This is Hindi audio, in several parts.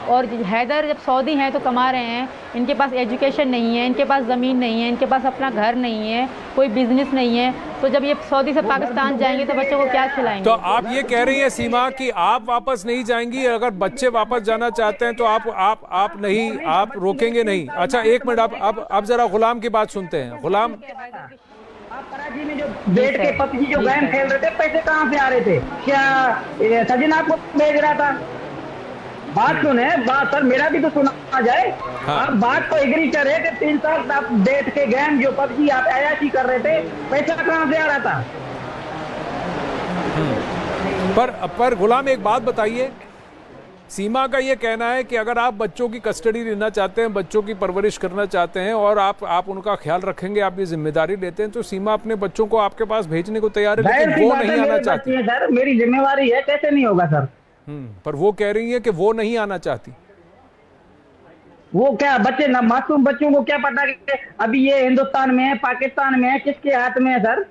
और हैदर जब सऊदी हैं तो कमा रहे हैं, इनके पास एजुकेशन नहीं है, इनके पास ज़मीन नहीं है, इनके पास अपना घर नहीं है, कोई बिजनेस नहीं है, तो जब ये सऊदी से पाकिस्तान जाएंगे तो बच्चों को क्या खिलाएंगे? तो आप ये कह रही हैं सीमा कि आप वापस नहीं जाएंगी, अगर बच्चे वापस जाना चाहते हैं तो आप नहीं, आप रोकेंगे नहीं। अच्छा एक मिनट, आप जरा गुलाम की बात सुनते हैं। गुलाम, आप कराची में जो बैठ के पबजी जो गेम खेल रहे थे, पैसे कहाँ से आ रहे थे? क्या सजिन आपको भेज रहा था? बात सुने, बात सर मेरा भी तो सुना जाए। हाँ। आप बात को एग्री करे कि 3 साल आप बैठ के गेम जो पबजी आप अयाशी कर रहे थे, पैसा कहाँ से आ रहा था? पर गुलाम एक बात बताइए, सीमा का ये कहना है कि अगर आप बच्चों की कस्टडी लेना चाहते हैं, बच्चों की परवरिश करना चाहते हैं और आप उनका ख्याल रखेंगे, आप ये जिम्मेदारी लेते हैं, तो सीमा अपने बच्चों को आपके पास भेजने को तैयार है, लेकिन वो नहीं आना चाहती है। सर मेरी जिम्मेवारी है, कैसे नहीं होगा सर? पर वो कह रही है कि वो नहीं आना चाहती। वो क्या बच्चे ना, मासूम बच्चों को क्या पता कि अभी ये हिंदुस्तान में है, पाकिस्तान में है, किसके हाथ में है सर?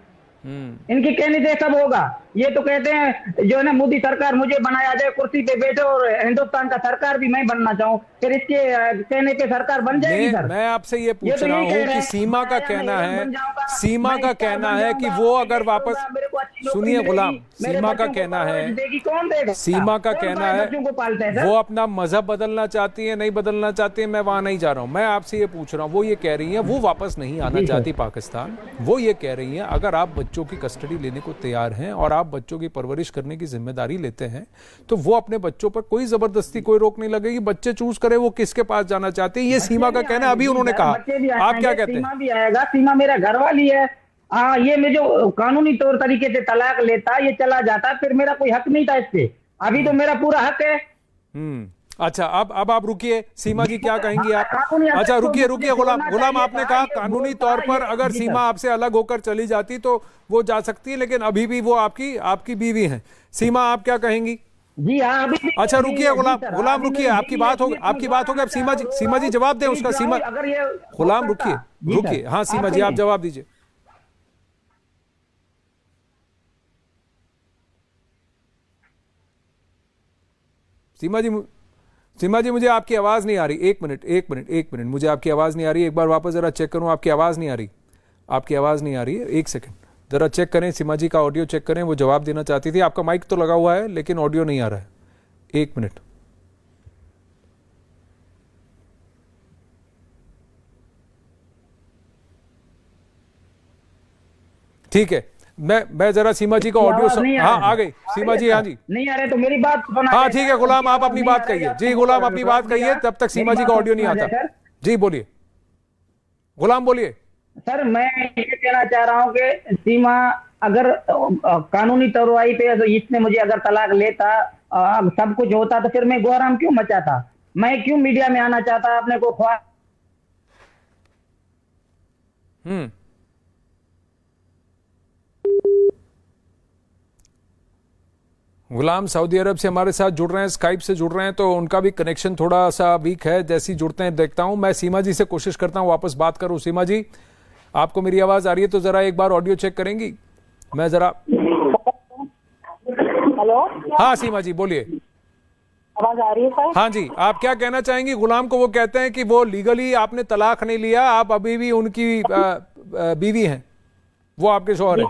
इनकी कहने से सब होगा। ये तो कहते हैं जो है ना, मोदी सरकार मुझे बनाया जाए, कुर्सी पे बैठे और हिंदुस्तान का सरकार भी मैं बनना चाहूँ, फिर इसके कहने पे सरकार बन जाएगी सर? मैं आपसे ये पूछ रहा हूँ कि सीमा का कहना है, सीमा का कहना है कि वो अगर वापस, सुनिए गुलाम, सीमा का कहना है, सीमा का कहना है वो अपना मजहब बदलना चाहती है, नहीं बदलना चाहती है, मैं वहां नहीं जा रहा हूँ। मैं आपसे ये पूछ रहा हूँ, वो ये कह रही है वो वापस नहीं आना चाहती पाकिस्तान। वो ये कह रही है अगर आप बच्चों की कस्टडी लेने को तैयार हैं और आप बच्चों की परवरिश करने की जिम्मेदारी लेते हैं, तो वो अपने बच्चों पर कोई जबरदस्ती, कोई रोक नहीं लगेगी, बच्चे चूज करें वो किसके पास जाना चाहते हैं। ये सीमा का कहना है, अभी उन्होंने कहा। आप क्या कहते हैं? सीमा भी आएगा, सीमा मेरा घर वाली है। हाँ, ये मैं जो कानूनी तौर तरीके से तलाक लेता, ये चला जाता, फिर मेरा कोई हक नहीं था इस पे। अभी तो मेरा पूरा हक है। अच्छा, अब आप रुकिए, सीमा जी क्या कहेंगी आप? अच्छा रुकिए गुलाम, आपने कहा कानूनी तौर पर अगर सीमा आपसे अलग होकर चली जाती तो वो जा सकती है, लेकिन अभी भी वो आपकी बीवी हैं। सीमा आप क्या कहेंगी? जी हाँ, अभी। अच्छा रुकिए गुलाम रुकिए, आपकी बात होगी अब सीमा जी जवाब दें उसका। सीमा, गुलाम रुकिए, हाँ सीमा जी आप जवाब दीजिए। सीमा जी मुझे आपकी आवाज नहीं आ रही। एक मिनट, मुझे आपकी आवाज नहीं आ रही। एक बार वापस जरा चेक करूं, आपकी आवाज नहीं आ रही, आपकी आवाज नहीं आ रही है। एक सेकंड जरा चेक करें, सीमा जी का ऑडियो चेक करें, वो जवाब देना चाहती थी। आपका माइक तो लगा हुआ है लेकिन ऑडियो नहीं आ रहा है। एक मिनट, ठीक है, मैं जरा सीमा जी का ऑडियो, हाँ आ गई सीमा जी। हाँ जी, नहीं आ रहे तो मेरी बात सुना। हाँ ठीक है गुलाम, आप अपनी बात कहिए। जी गुलाम अपनी बात कहिए, तब तक सीमा जी का ऑडियो नहीं आता। जी बोलिए गुलाम, बोलिए। सर मैं ये कहना चाह रहा हूँ कि सीमा अगर कानूनी कार्रवाई पे तो इसने मुझे अगर तलाक लेता, सब कुछ होता, तो फिर मैं गोहराम क्यों मचाता? मैं क्यों मीडिया में आना चाहता अपने को ख्वाह? गुलाम सऊदी अरब से हमारे साथ जुड़ रहे हैं, स्काइप से जुड़ रहे हैं, तो उनका भी कनेक्शन थोड़ा सा वीक है। जैसे ही जुड़ते हैं देखता हूं। मैं सीमा जी से कोशिश करता हूं वापस बात करूं। सीमा जी आपको मेरी आवाज आ रही है तो जरा एक बार ऑडियो चेक करेंगी? मैं जरा, हेलो, हाँ सीमा जी बोलिए। आवाज आ रही है सर? हाँ जी, आप क्या कहना चाहेंगी गुलाम को? वो कहते हैं कि वो लीगली आपने तलाक नहीं लिया, आप अभी भी उनकी बीवी हैं, वो आपके शौहर हैं।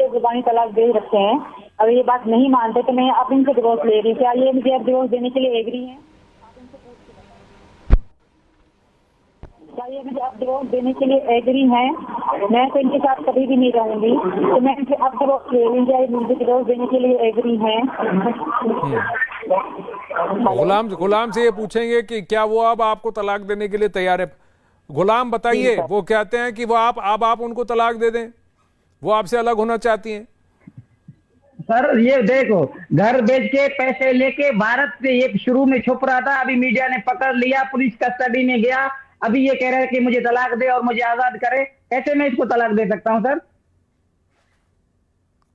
जुबानी तलाक दे रखते हैं, अगर ये बात नहीं मानते तो मैं अब इनसे डिवोर्स ले रही हूँ। क्या ये मुझे अब डिवोर्स देने के लिए एग्री हैं? क्या ये मुझे अब डिवोर्स देने के लिए एग्री हैं? मैं तो इनके साथ कभी भी नहीं रहूंगी, तो मैं इनसे अब डिवोर्स ले रही हूँ। क्या मुझे डिवोर्स देने के लिए एग्री हैं? गुलाम से ये पूछेंगे कि क्या वो अब आपको तलाक देने के लिए तैयार है? गुलाम बताइए, वो कहते हैं कि वो आप उनको तलाक दे दें, वो आपसे अलग होना चाहती हैं। सर ये देखो, घर बेच के पैसे लेके भारत से ये शुरू में छुप रहा था, अभी मीडिया ने पकड़ लिया, पुलिस कस्टडी में गया, अभी ये कह रहे हैं कि मुझे तलाक दे और मुझे आजाद करे। कैसे मैं इसको तलाक दे सकता हूं सर?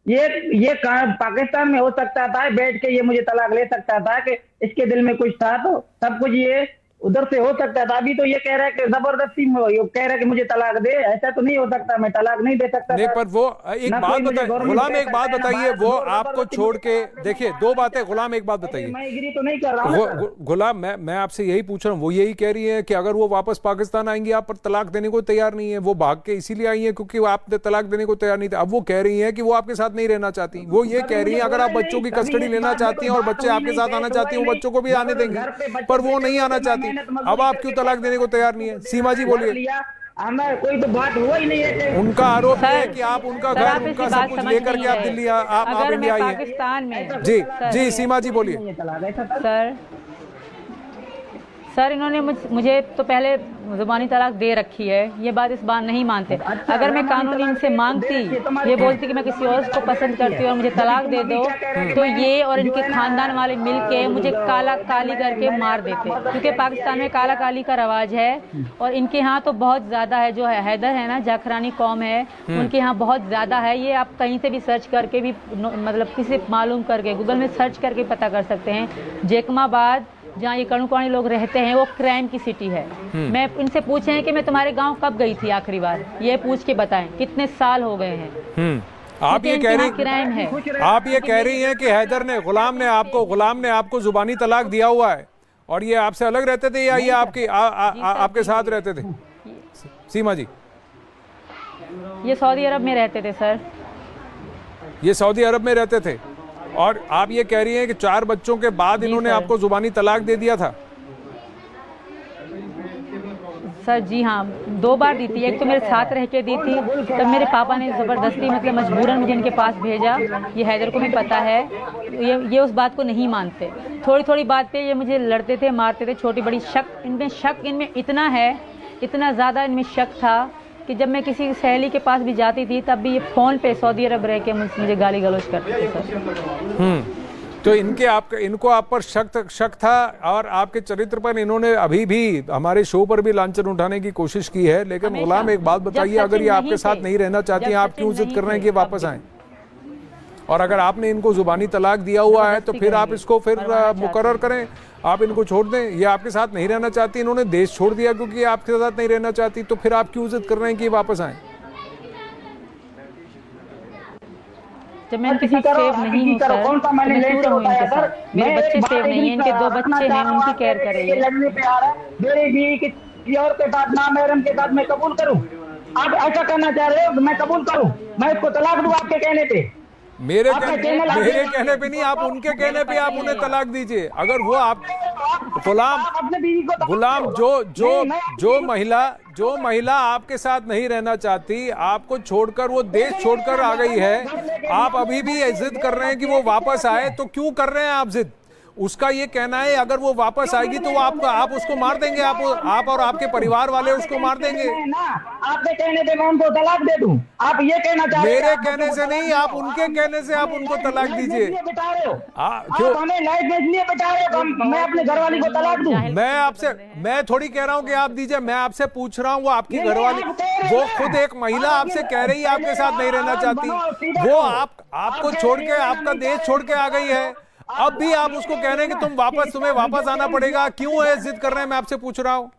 ये पाकिस्तान में हो सकता था, बैठ के ये मुझे तलाक ले सकता था कि इसके दिल में कुछ था, तो सब कुछ ये उधर से हो सकता था। अभी तो ये कह रहा है कि जबरदस्ती ये कह रहा है कि मुझे तलाक दे, ऐसा तो नहीं हो सकता, मैं तलाक नहीं दे सकता। नहीं, पर वो एक बात बताइए गुलाम, एक बात बताइए, वो आपको छोड़ के, देखिए दो बातें गुलाम, एक बात बताइए, मैं एग्री तो नहीं कर रहा हूं गुलाम, मैं आपसे यही पूछ रहा हूँ, वो यही कह रही है कि अगर वो वापस पाकिस्तान आएंगी आप पर तलाक देने को तैयार नहीं है, वो भाग के इसीलिए आई है क्योंकि आप तलाक देने को तैयार नहीं थे। अब वो कह रही है कि वो आपके साथ नहीं रहना चाहती, वो ये कह रही है अगर आप बच्चों की कस्टडी लेना चाहती हैं और बच्चे आपके साथ आना चाहती हैं, वो बच्चों को भी आने देंगे, पर वो नहीं आना चाहती। अब आप क्यों तलाक देने को तैयार नहीं है? सीमा जी बोलिए। हमें कोई तो बात हुआ ही नहीं है। उनका आरोप है कि आप उनका घर, उनका सब कुछ लेकर के आप दिल्ली, आप इंडिया आई हैं। पाकिस्तान में जी सीमा जी बोलिए। सर इन्होंने मुझे तो पहले ज़ुबानी तलाक दे रखी है, ये बात इस बार नहीं मानते। अगर मैं कानूनी इनसे मांगती, ये बोलती कि मैं किसी और को पसंद करती हूँ और मुझे तलाक दे दो, तो ये और इनके खानदान वाले मिलके मुझे काला काली करके मार देते, क्योंकि पाकिस्तान में काला काली का रवाज है और इनके यहाँ तो बहुत ज़्यादा है। जो है हैदर है ना, जाखरानी कौम है, उनके यहाँ बहुत ज़्यादा है। ये आप कहीं से भी सर्च करके भी, मतलब किसी मालूम करके गूगल में सर्च करके पता कर सकते हैं। जैकमाबाद जहाँ ये कणुकानी लोग रहते हैं वो क्राइम की सिटी है। मैं इनसे पूछे कि मैं तुम्हारे गांव कब गई थी आखिरी बार, ये पूछ के बताएं, कितने साल हो गए हैं। आप ये कह रही, क्राइम है, आप ये कह रही हैं कि हैदर ने, गुलाम ने आपको जुबानी तलाक दिया हुआ है और ये आपसे अलग रहते थे या ये आपके साथ रहते थे? सीमा जी, ये सऊदी अरब में रहते थे सर। ये सऊदी अरब में रहते थे और आप ये कह रही हैं कि 4 बच्चों के बाद इन्होंने आपको जुबानी तलाक दे दिया था? सर जी हाँ, 2 बार दी थी। एक तो मेरे साथ रह के दी थी, तब मेरे पापा ने ज़बरदस्ती, मतलब मजबूरन मुझे इनके पास भेजा। ये हैदर को भी पता है, ये उस बात को नहीं मानते। थोड़ी थोड़ी बात पे ये मुझे लड़ते थे, मारते थे, छोटी बड़ी शक इनमें इतना है, इतना ज़्यादा इनमें शक था कि जब मैं किसी सहेली के पास भी जाती थी तब भी ये फ़ोन पे सऊदी अरब रह के मुझे गाली गलौज करते थे सर। तो इनको आप पर शक था और आपके चरित्र पर इन्होंने अभी भी हमारे शो पर भी लांछन उठाने की कोशिश की है। लेकिन गुलाम एक बात बताइए, अगर ये आपके साथ नहीं रहना चाहती हैं, आप क्यों जिद कर रहे हैं कि वापस आएं? और अगर आपने इनको जुबानी तलाक दिया हुआ है तो फिर आप इसको फिर मुकर्रर करें, आप इनको छोड़ दें। ये आपके साथ नहीं रहना चाहती, इन्होंने देश छोड़ दिया क्योंकि आपके साथ नहीं रहना चाहती, तो फिर आप क्यों जिद कर रहे हैं कि वापस आएं? जब मैं इनके साथ सेव नहीं हूँ सर, तो मैं क्यों रहूँ इनके साथ? मेरे बच्चे सेव नहीं है, इनके 2 बच्चे हैं, उनकी केयर कर रही है। मेरी बीवी किसी और के साथ, नामहरम के साथ मैं कबूल करूँ? आप ऐसा करना चाह रहे हो? मैं कबूल करूँ? मैं इसको तलाक दूँ आपके कहने पे? मेरे कहने पे नहीं, आप उनके कहने पे आप उन्हें तलाक दीजिए। अगर वो आप गुलाम जो महिला आपके साथ नहीं रहना चाहती, आपको छोड़कर वो देश छोड़कर आ गई है, आप अभी भी जिद कर रहे हैं कि वो वापस आए, तो क्यों कर रहे हैं आप जिद? उसका ये कहना है अगर वो वापस आएगी तो आप उसको मार देंगे, आप और आपके परिवार वाले उसको मार देंगे। आपके कहने पे मैं उनको तलाक दे दूं, आप ये कहना चाह रहे हैं? मेरे कहने से नहीं, आप उनके कहने से आप उनको तलाक दीजिए। क्यों हमें लाइफ में इसलिए बिठा रहे हो? मैं अपने घरवाली को तलाक दूं? मैं थोड़ी कह रहा हूँ कि आप दीजिए, मैं आपसे पूछ रहा हूँ वो आपकी घरवाली, वो खुद एक महिला आपसे कह रही है आपके साथ नहीं रहना चाहती, वो आपको छोड़ के, आपका देश छोड़ के आ गई है, अब भी आप उसको कह रहे हैं कि तुम्हें वापस आना पड़ेगा। क्यों है जिद कर रहे हैं? मैं आपसे पूछ रहा हूँ।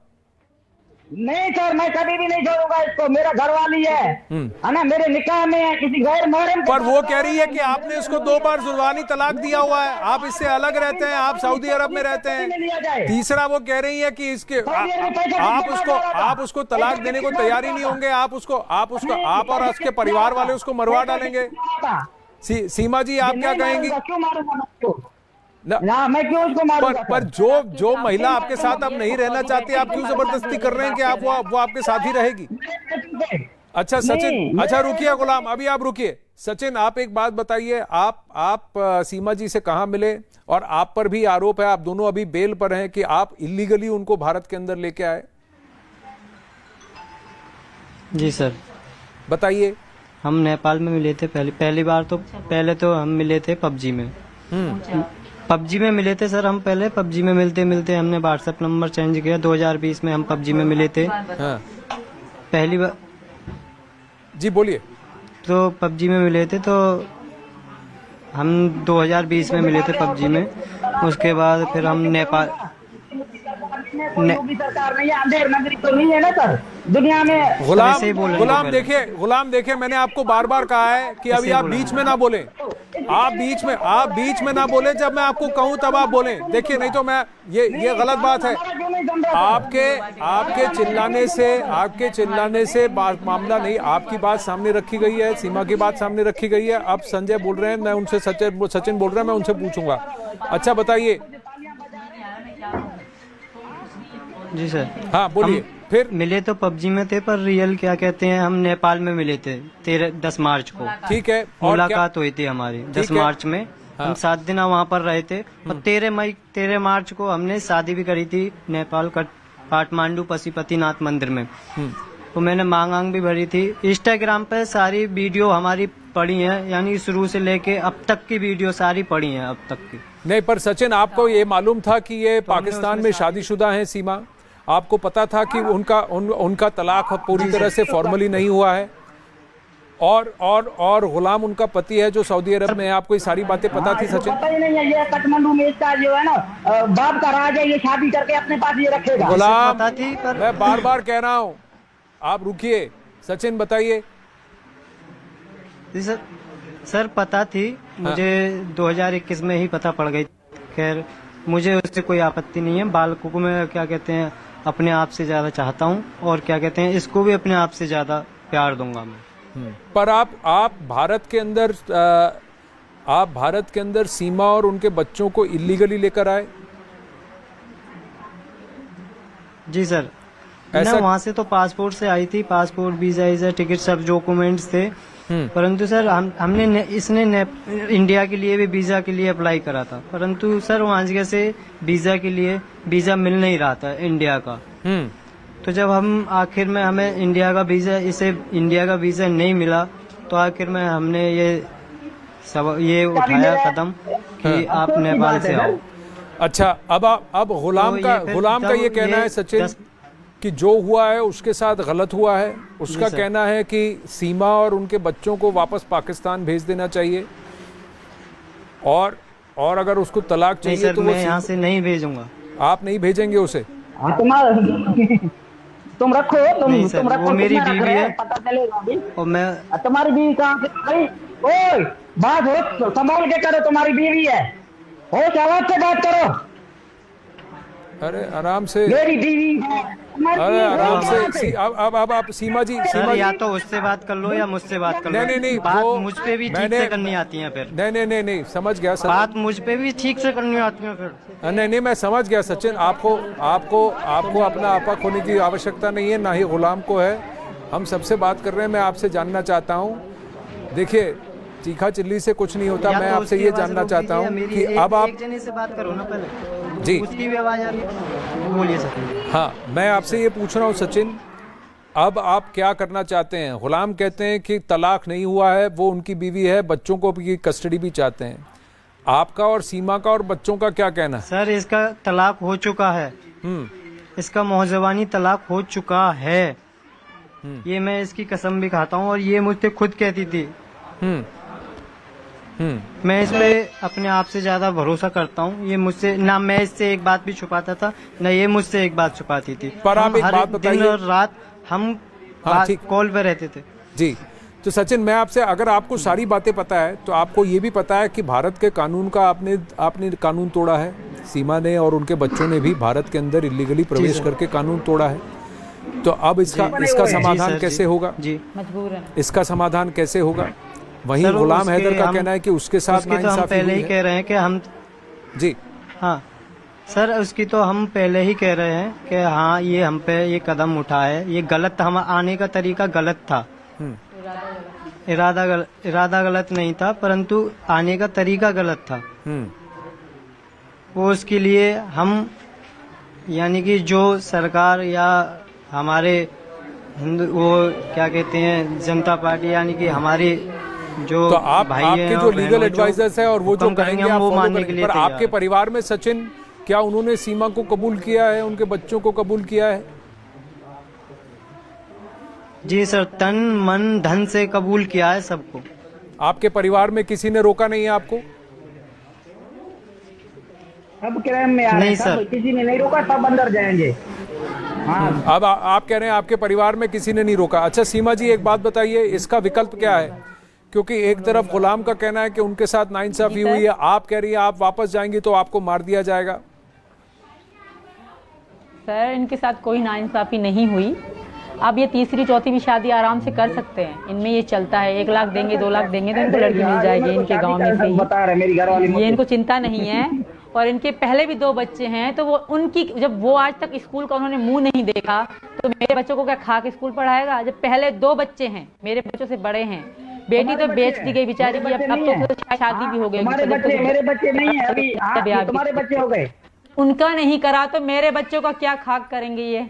नहीं सर, मैं कभी भी नहीं छोड़ूंगा इसको, मेरा घरवाली है ना, मेरे निकाह में है, किसी गैर महरम। पर वो कह रही है कि आपने इसको 2 बार जुबानी तलाक दिया हुआ है, आप इससे अलग रहते हैं, आप सऊदी अरब में रहते हैं। तीसरा वो कह रही है कि इसके आप उसको तलाक देने को तैयार ही नहीं होंगे, आप और उसके परिवार वाले उसको मरवा डालेंगे। सीमा जी, आप क्या कहेंगी? क्यों मारूंगा ना, मैं क्यों उसको मारूंगा? पर जो महिला आपके साथ अब नहीं रहना चाहती, आप क्यों जबरदस्ती कर रहे हैं कि आप वो आपके साथ ही रहेगी? अच्छा सचिन, अच्छा रुकिए गुलाम, अभी आप रुकिए। सचिन, आप एक बात बताइए, आप सीमा जी से कहाँ मिले? और आप पर भी आरोप है, आप दोनों अभी बेल पर हैं, कि आप इलीगली उनको भारत के अंदर लेके आए। जी सर, बताइए। हम नेपाल में मिले थे पहली बार, तो पहले तो हम मिले थे पबजी में। पबजी में मिले थे सर, हम पहले पबजी में मिलते मिलते हमने व्हाट्सएप नंबर चेंज किया। 2020 में हम पबजी में मिले थे। हाँ। पहली बार। जी बोलिए। तो पबजी में मिले थे, तो हम 2020 में मिले थे पबजी में। उसके बाद फिर हम नेपाल योगी सरकार नहीं है, अंधेर नगरी तो नहीं है ना सर दुनिया में। गुलाम देखिए मैंने आपको बार बार कहा है कि अभी आप बीच में ना बोलें, आप बीच में ना बोलें, जब मैं आपको कहूं तब आप बोलें। देखिए नहीं तो मैं ये गलत बात है। आपके चिल्लाने से मामला नहीं, आपकी बात सामने रखी गई है, सीमा की बात सामने रखी गई है। अब संजय बोल रहे हैं, मैं उनसे सचिन बोल रहे हैं, मैं उनसे पूछूंगा। अच्छा बताइए। जी सर। हाँ बोलिए। फिर मिले तो पबजी में थे, पर रियल क्या कहते हैं, हम नेपाल में मिले थे 10 मार्च को। ठीक है। और मुलाकात हुई थी हमारी 10 मार्च में। हम 7 दिन वहाँ पर रहे थे और 13 मार्च को हमने शादी भी करी थी नेपाल काठमांडू पशुपतिनाथ मंदिर में। तो मैंने मांग भी भरी थी। इंस्टाग्राम पे सारी वीडियो हमारी पड़ी है, यानी शुरू से लेके अब तक की वीडियो सारी पड़ी है अब तक की। नहीं, पर सचिन आपको ये मालूम था कि ये पाकिस्तान में शादीशुदा हैं सीमा? आपको पता था कि उनका तलाक पूरी तरह से फॉर्मली नहीं हुआ है? और गुलाम उनका पति है जो सऊदी अरब में है। आपको ये सारी बातें पता थी सचिन? पता ही नहीं है। ये काठमांडू में इसका जो है ना बाप का राज है, ये शादी करके अपने पास ये रखेगा। गुलाम पता थी, पर मैं बार बार कह रहा हूँ, आप रुकिए। सचिन बताइए। जी सर पता थी मुझे। 2021 में ही पता पड़ गई। खैर मुझे उससे कोई आपत्ति नहीं है। बालकों को मैं क्या कहते हैं अपने आप से ज्यादा चाहता हूँ, और क्या कहते हैं इसको भी अपने आप से ज्यादा प्यार दूंगा मैं। पर आप भारत के अंदर सीमा और उनके बच्चों को इलीगली लेकर आए? जी सर। ना वहाँ से तो पासपोर्ट से आई थी, पासपोर्ट वीजा टिकट सब डॉक्यूमेंट्स थे। परंतु सर हमने इसने इंडिया के लिए भी वीजा के लिए अप्लाई करा था, परंतु सर वहाँ से वीजा के लिए वीजा मिल नहीं रहा था इंडिया का। तो जब हम आखिर में हमें इंडिया का वीजा नहीं मिला, तो आखिर में हमने ये उठाया कदम कि आप नेपाल से आओ। अच्छा, अब गुलाम का ये कहना है सचिन कि जो हुआ है उसके साथ गलत हुआ है। उसका कहना है कि सीमा और उनके बच्चों को वापस पाकिस्तान भेज देना चाहिए, और अगर उसको तलाक चाहिए तो मैं यहाँ से नहीं भेजूंगा। आप नहीं भेजेंगे उसे? तुम रखो, तुम रखो, वो मेरी बीवी है, पता चलेगा अभी। और मैं तुम्हारी बीवी कहाँ से भाई? ओए बात हो संभाल के करो, तुम्हारी बीवी है, होश आवाज से बात करो। अरे आराम से। मेरी बीवी है। अरे आराम से। अब आप सीमा जी या तो उससे बात कर लो या मुझसे बात कर लो। नहीं, बात मुझ पे भी ठीक से करनी आती है फिर। नहीं, समझ गया सर। बात मुझ पे भी ठीक से करनी आती है फिर। नहीं, मैं समझ गया सचिन। आपको अपना आपा खोने की आवश्यकता नहीं है, ना ही गुलाम को है। हम सबसे बात कर रहे हैं। मैं आपसे जानना चाहता हूँ, देखिए चीखा चिल्ली से कुछ नहीं होता। मैं आपसे ये जानना चाहता हूँ कि अब आप एक जने से बात करो ना पहले। जी उसकी भी आवाज आ रही है, बोलिए सर। हाँ, मैं आपसे ये पूछ रहा हूँ सचिन, अब आप क्या करना चाहते हैं? गुलाम कहते हैं कि तलाक नहीं हुआ है, वो उनकी बीवी है, बच्चों को भी कस्टडी भी चाहते हैं। आपका और सीमा का और बच्चों का क्या कहना है? सर इसका तलाक हो चुका है। इसका मौजवानी तलाक हो चुका है। ये मैं इसकी कसम भी खाता हूँ, और ये मुझसे खुद कहती थी। मैं इस पे अपने आप से ज्यादा भरोसा करता हूँ। ये मुझसे ना, मैं इससे एक बात भी छुपाता था, न ये मुझसे एक बात छुपाती थी। पर आप एक बात बताइए। दिन और रात हम कॉल पे रहते थे। जी, तो सचिन मैं आपसे, अगर आपको सारी बातें पता है तो आपको ये भी पता है कि भारत के कानून का आपने कानून तोड़ा है। सीमा ने और उनके बच्चों ने भी भारत के अंदर इलीगली प्रवेश करके कानून तोड़ा है। तो अब इसका समाधान कैसे होगा? जी मजबूर है। इसका समाधान कैसे होगा? वहीं गुलाम हैदर का कहना है कि उसके साथ नाइंसाफी हम पहले ही कह रहे हैं कि हम जी हाँ सर, उसकी तो हम पहले ही कह रहे हैं कि हाँ ये हम पे ये कदम उठा है, ये गलत था। हम आने का तरीका गलत था। इरादा गलत नहीं था, परंतु आने का तरीका गलत था। वो उसके लिए हम, यानी कि जो सरकार या हमारे वो क्या कहते हैं जनता पार्टी, यानी कि हमारी जो तो आपके जो लीगल एडवाइजर्स है और वो जो कहेंगे आप वो फॉलो मानने के करेंगे। लिए पर आपके परिवार में सचिन, क्या उन्होंने सीमा को कबूल किया है, उनके बच्चों को कबूल किया है? जी सर, तन मन धन से कबूल किया है सबको। आपके परिवार में किसी ने रोका नहीं है आपको? सब क्राइम में आ रहे नहीं हैं, सब सर। किसी ने नहीं रोका, सब अंदर जाएंगे। हाँ अब आप कह रहे हैं आपके परिवार में किसी ने नहीं रोका। अच्छा सीमा जी एक बात बताइए, इसका विकल्प क्या है? क्योंकि एक तरफ गुलाम का कहना है कि उनके साथ नाइंसाफी हुई है, आप कह रही है आप वापस जाएंगी तो आपको मार दिया जाएगा। सर इनके साथ कोई नाइंसाफी नहीं हुई। अब ये तीसरी चौथी भी शादी आराम से कर सकते हैं, इनमें ये चलता है। 1 लाख देंगे 2 लाख देंगे तो इनको लड़की मिल जाएगी इनके गांव में से ही। बता रहे मेरी घरवाली, ये इनको चिंता नहीं है। और इनके पहले भी 2 बच्चे हैं, तो वो उनकी जब वो आज तक स्कूल का उन्होंने मुंह नहीं देखा तो मेरे बच्चों को क्या खा के स्कूल पढ़ाएगा? जब पहले 2 बच्चे हैं, मेरे बच्चों से बड़े हैं, बेटी तो बेच दी गई बेचारी की, अब तो शादी भी हो गई। मेरे बच्चे नहीं है अभी, तुम्हारे बच्चे हो गए। उनका नहीं करा तो मेरे बच्चों का क्या खाक करेंगे ये?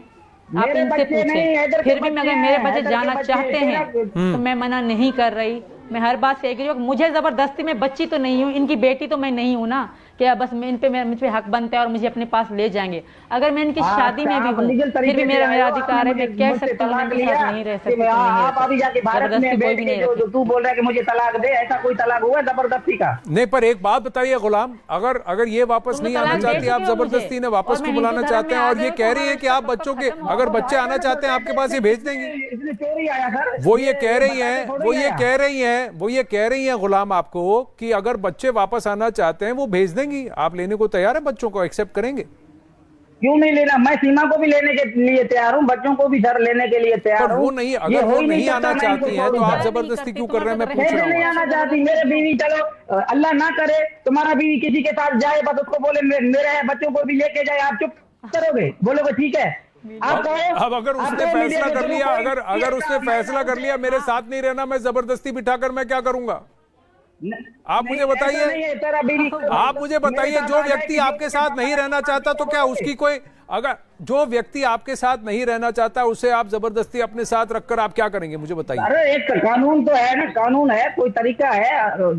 आप इनसे पूछें। फिर भी अगर मेरे बच्चे जाना चाहते हैं तो मैं मना नहीं कर रही। मैं हर बात से एग्री हूँ। मुझे जबरदस्ती में बच्ची तो नहीं हूँ, इनकी बेटी तो मैं नहीं हूँ ना कि बस मैं मुझ पे हक बनता है और मुझे अपने पास ले जाएंगे। अगर मैं इनकी शादी में भी हूँ फिर भी मेरा अधिकार है, मैं कह सकती हूँ इनके साथ नहीं रह सकती। आप अभी जाके भारत में बैठ के जो तू बोल रहा है कि मुझे तलाक दे, ऐसा कोई तलाक हुआ जबरदस्ती का? नहीं, पर एक बात बताइए गुलाम, अगर ये वापस नहीं आना चाहती, आप जबरदस्ती ने वापस क्यों बुलाना चाहते हैं? और ये कह रही है कि आप बच्चों के अगर बच्चे आना चाहते हैं आपके पास ये भेज देंगे। इसने चोरी आया सर। वो ये कह रही हैं गुलाम आपको कि अगर बच्चे वापस आना चाहते हैं वो भेज देंगी। आप लेने को तैयार है? बच्चों को एक्सेप्ट करेंगे? क्यों नहीं लेना? मैं सीमा को भी लेने के लिए तैयार हूँ, बच्चों को भी सर लेने के लिए तैयार पर हूँ। वो नहीं, अगर वो नहीं आना चाहती हैं तो आप जबरदस्ती क्यों कर रहे हैं? मैं पूछ रहा नहीं हूँ। आना चाहती मेरे बीवी, चलो अल्लाह ना करे तुम्हारा बीवी किसी के साथ जाए, बस उसको बोले मेरे बच्चों को भी लेके जाए, आप चुप करोगे? बोलोगे ठीक है? अब अगर उसने फैसला कर लिया, अगर उसने फैसला कर लिया मेरे साथ नहीं रहना, मैं जबरदस्ती बिठाकर मैं क्या करूंगा? आप मुझे बताइए, आप मुझे बताइए, जो व्यक्ति आपके साथ नहीं रहना चाहता तो क्या उसकी कोई, अगर जो व्यक्ति आपके साथ नहीं रहना चाहता उसे आप जबरदस्ती अपने साथ रखकर आप क्या करेंगे? मुझे बताइए। अरे एक कानून तो है ना, कानून है, कोई तरीका है,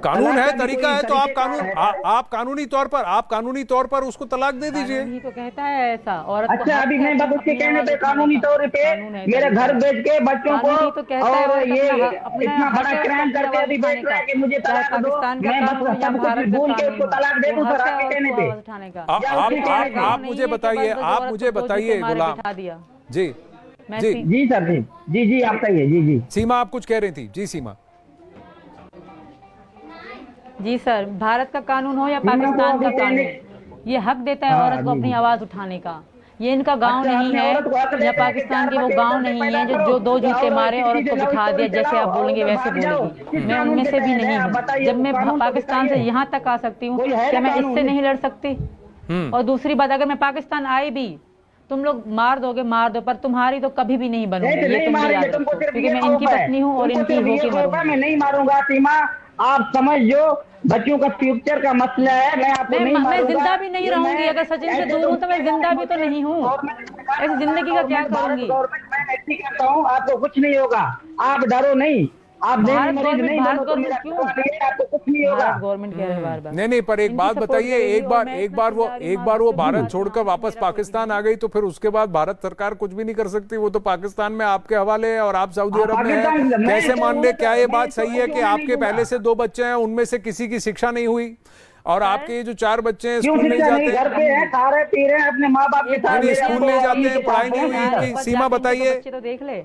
कानून है, तरीका है, तो आप कानूनी तौर पर उसको तलाक दे दीजिए। ही तो कहता है ऐसा। और अच्छा अभी मैं बस उसके कहने पे कानूनी तौर पे मेरे घर बेच के बच्चों को और ये इतना बड़ा क्राइम करके अभी बैठ रहा है कि मुझे तलाक दो, मैं बस सब कुछ भूल के उसको तलाक दे दूं सर आपके कहने पे? आप मुझे बताइए गुलाम जी जी सर जी आप कहिए। जी सीमा आप कुछ कह रही थी? जी सीमा। जी सर, भारत का कानून हो या पाकिस्तान का कानून, ये हक देता है औरत को अपनी आवाज उठाने का। ये इनका गांव नहीं है या पाकिस्तान के वो गांव नहीं है जो 2 जूते मारे औरत को बिठा दिया, जैसे आप बोलेंगे वैसे बोलेगी। मैं उनमें से भी नहीं हूँ। जब मैं पाकिस्तान से यहाँ तक आ सकती हूँ, क्या मैं इससे नहीं लड़ सकती? और दूसरी बात, अगर मैं पाकिस्तान आई भी तुम लोग मार दो, पर तुम्हारी तो कभी भी नहीं बनूंगी, ये तुम याद रखो, क्योंकि मैं इनकी पत्नी हूँ और इनकी होके मरूंगी। मैं नहीं मारूंगा सीमा, आप समझ जो बच्चों का फ्यूचर का मसला है। मैं आपको नहीं मारूंगा। मैं जिंदा भी नहीं रहूंगी अगर सचिन से दूर हूँ तो मैं जिंदा भी तो नहीं हूँ। ऐसी जिंदगी का क्या करूंगी? गवर्नमेंट मैं ऐसी करता हूँ, आपको कुछ नहीं होगा, आप डरो नहीं। आप भारत गवर्नमेंट क्यों? आपको कुछ नहीं होगा। गवर्नमेंट कह रहे हैं बार बार। नहीं, पर एक बात बताइए, एक बार वो भारत छोड़कर वापस पाकिस्तान आ गई तो फिर उसके बाद भारत सरकार कुछ भी नहीं कर सकती? वो तो पाकिस्तान में आपके हवाले है और आप सऊदी अरब में हैं। कैसे मान ले? क्या ये बात सही है कि आपके पहले से 2 बच्चे हैं, उनमें से किसी की शिक्षा नहीं हुई और आपके ये जो 4 बच्चे हैं स्कूल नहीं जाते? घर पे हैं, खा रहे पी रहे हैं अपने माँ बाप के साथ, स्कूल नहीं जाते हैं, पढ़ाई नहीं हुई। सीमा बताइए। बच्चे तो देख ले।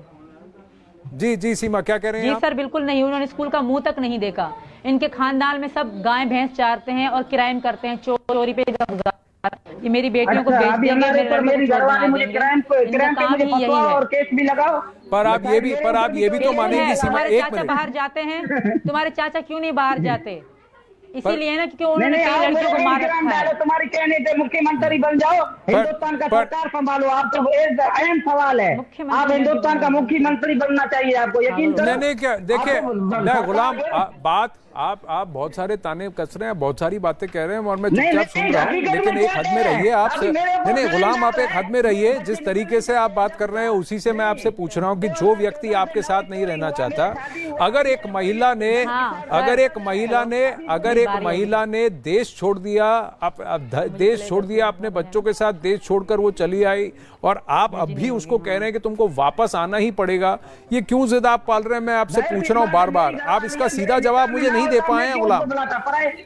जी सीमा क्या कह रहे हैं? जी सर बिल्कुल नहीं, उन्होंने स्कूल का मुंह तक नहीं देखा। इनके खानदान में सब गाय भैंस चारते हैं और क्राइम करते हैं, चोरी पे। ये मेरी बेटियों को बेच देंगे, मेरी घरवाली मुझे क्राइम पे मुझे फंसवाओ और केस भी लगाओ। पर आप ये भी तो मानेंगी सीमा, तुम्हारे एक चाचा मिनट। बाहर जाते हैं, तुम्हारे चाचा क्यों नहीं बाहर जाते? इसीलिए ना क्योंकि उन्होंने कई लड़कियों को मार रखा है। तुम्हारी कहने से मुख्यमंत्री बन जाओ, हिंदुस्तान का सरकार संभालो। आप तो अहम सवाल है, आप हिंदुस्तान का मुख्यमंत्री बनना चाहिए, आपको यकीन करो। नहीं क्या देखिए गुलाम, बात आप बहुत सारे ताने कस रहे हैं, बहुत सारी बातें कह रहे हैं और मैं चुपचाप सुन रहा हूँ, लेकिन एक हद में रहिए आप। नहीं गुलाम, आप एक हद में रहिए। जिस तरीके से आप बात कर रहे हैं उसी से मैं आपसे पूछ रहा हूँ कि जो व्यक्ति आपके साथ नहीं रहना चाहता, अगर एक महिला ने देश छोड़ दिया, अपने बच्चों के साथ देश छोड़कर वो चली आई और आप अब भी उसको कह रहे हैं कि तुमको वापस आना ही पड़ेगा, ये क्यों जिद आप पाल रहे हैं? मैं आपसे पूछ रहा हूँ बार बार, आप इसका सीधा जवाब मुझे नहीं नहीं दे पाए हैं गुलाम,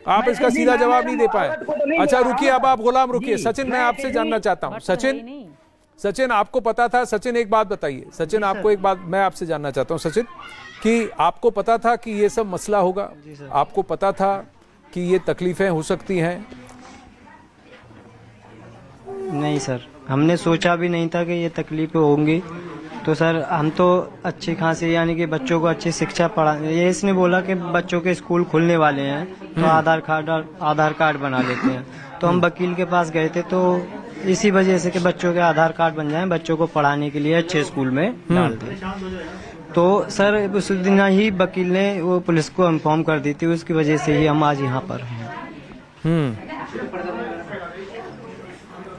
आप इसका सीधा जवाब नहीं दे पाए। अच्छा रुकिए, अब आप गुलाम रुकिए। सचिन, मैं आपसे जानना चाहता हूँ, सचिन आपको पता था, सचिन एक बात बताइए, सचिन आपको एक बात मैं आपसे जानना चाहता हूँ सचिन, कि आपको पता था कि ये सब मसला होगा? आपको पता था कि ये तकलीफें हो सकती हैं? नहीं सर, हमने सोचा भी नहीं था कि ये तकलीफें होंगी। तो सर हम तो अच्छी खासी यानी कि बच्चों को अच्छी शिक्षा पढ़ा, ये इसने बोला कि बच्चों के स्कूल खुलने वाले हैं तो आधार कार्ड बना लेते हैं। तो हम वकील के पास गए थे, तो इसी वजह से कि बच्चों के आधार कार्ड बन जाएं, बच्चों को पढ़ाने के लिए अच्छे स्कूल में डाल दें। तो सर उस दिन ही वकील ने वो पुलिस को इन्फॉर्म कर दी थी, उसकी वजह से ही हम आज यहाँ पर हैं।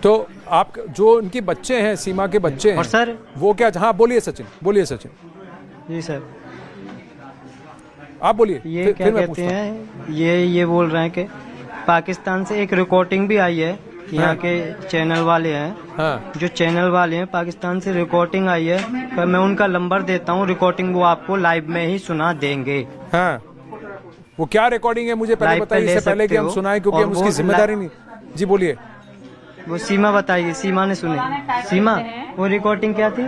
तो आप जो उनके बच्चे हैं, सीमा के बच्चे हैं, और सर वो क्या, हाँ बोलिए सचिन, बोलिए सचिन। जी सर, आप बोलिए। ये क्या कहते हैं, ये बोल रहे हैं कि पाकिस्तान से एक रिकॉर्डिंग भी आई है, यहाँ के चैनल वाले हैं, हाँ। जो चैनल वाले हैं पाकिस्तान से रिकॉर्डिंग आई है, पर मैं उनका नंबर देता हूँ, रिकॉर्डिंग वो आपको लाइव में ही सुना देंगे। हाँ, वो क्या रिकॉर्डिंग है मुझे पहले बताइए, इससे पहले कि हम सुनाएं, क्योंकि हम उसकी जिम्मेदारी नहीं। जी बोलिए। वो सीमा बताइए, सीमा ने सुनी। सीमा, वो रिकॉर्डिंग क्या थी?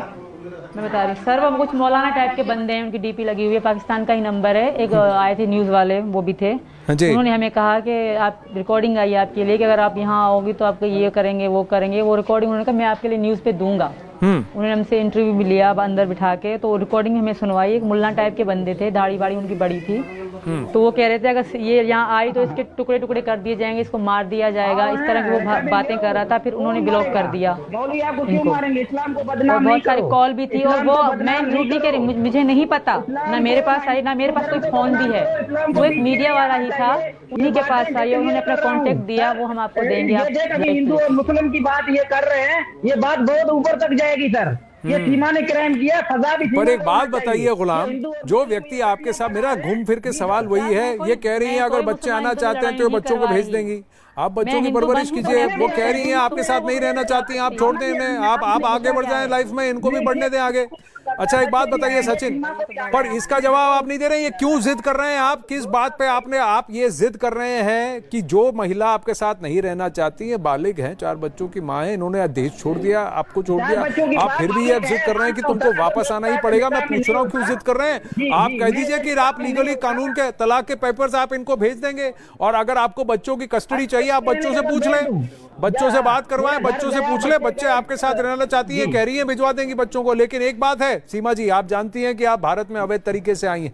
मैं बता रही हूँ सर, वो कुछ मौलाना टाइप के बंदे हैं, उनकी डीपी लगी हुई है, पाकिस्तान का ही नंबर है। एक आए थे न्यूज़ वाले, वो भी थे, उन्होंने हमें कहा कि आप रिकॉर्डिंग आई है आपके लिए, कि अगर आप यहाँ आओगी तो आपको ये करेंगे वो करेंगे। वो रिकॉर्डिंग उन्होंने कहा मैं आपके लिए न्यूज़ पे दूंगा। उन्होंने हमसे इंटरव्यू भी लिया अंदर बिठा के, तो रिकॉर्डिंग हमें सुनवाई। एक मुल्ला टाइप के बंदे थे, दाढ़ी वाड़ी उनकी बड़ी थी, तो वो कह रहे थे अगर ये यहाँ आई तो इसके टुकड़े टुकड़े कर दिए जाएंगे, इसको मार दिया जाएगा, इस तरह की वो बातें कर रहा था। फिर उन्होंने ब्लॉक कर दिया इनको, और बहुत सारी कॉल भी थी। और वो मैं झूठ नहीं कह रही, मुझे नहीं पता, ना मेरे पास आई, ना मेरे पास कोई फोन भी है। वो एक मीडिया वाला ही था, उन्हीं के पास आई, उन्होंने अपना कॉन्टेक्ट दिया, वो हम आपको देंगे। हिंदू और मुस्लिम की बात ये कर रहे हैं, ये बात बहुत ऊपर तक जाएगी सर। ये सीमा ने क्राइम किया, सजा भी। पर एक बात बताइए गुलाम, जो व्यक्ति आपके साथ, मेरा घूम फिर के सवाल वही है, ये कह रही है अगर बच्चे आना चाहते हैं तो बच्चों को भेज देंगी, आप बच्चों की परवरिश कीजिए। वो कह रही हैं आपके साथ नहीं रहना चाहती हैं, आप छोड़ दें इन्हें, आप आगे बढ़ जाएं लाइफ में, इनको भी बढ़ने दें आगे। अच्छा एक बात बताइए सचिन, पर इसका जवाब आप नहीं दे रहे, ये क्यों जिद कर रहे हैं आप? किस बात पे आप ये जिद कर रहे हैं कि जो महिला आपके साथ नहीं रहना चाहती है, बालिग है, 4 बच्चों की माँ है, इन्होंने देश छोड़ दिया, आपको छोड़ दिया, आप फिर भी ये जिद कर रहे हैं कि तुमको वापस आना ही पड़ेगा? मैं पूछ रहा हूँ क्यों जिद कर रहे हैं? आप कह दीजिए कि आप लीगली कानून के तलाक के पेपर्स आप इनको भेज देंगे, और अगर आपको बच्चों की कस्टडी चाहिए आप बच्चों से पूछ लें, बच्चों से बात करवाएं, बच्चों से पूछ ले, बच्चे आपके साथ रहना चाहती है, कह रही है भिजवा देंगी बच्चों को। लेकिन एक बात है सीमा जी, आप जानती हैं कि आप भारत में अवैध तरीके से आई हैं,